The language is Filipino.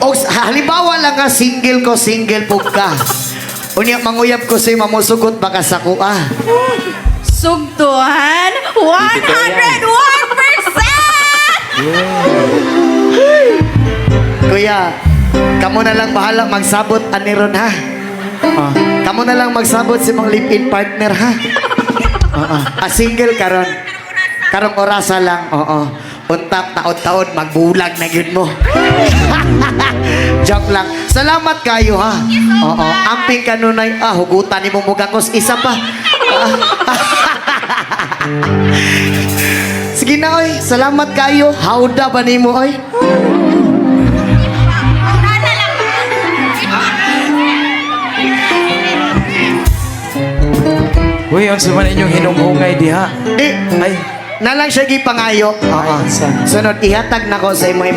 O halimbawa lang nga single ko, single po ka. Unya manguyab ko sa'yo, mamusugot baka sa kuha. Sugtuhan 101%! Kuya, kamo na lang bahala magsabot aniron ha. Kamo na lang magsabot si mong live-in partner ha. Single karon. Karong orasa lang. Untap taon-taon magbulag na yun mo. Joke lang. Salamat kayo ha. Amping kanunay. Hugutan ni mo mugakos isa pa. Sige na oy. Salamat kayo. Hauda ba ni mo oy? Uy, ang suman inyong hinungungay diha. Ay, nalang siya gipangayo. Sunod, ihatag na ko sa imong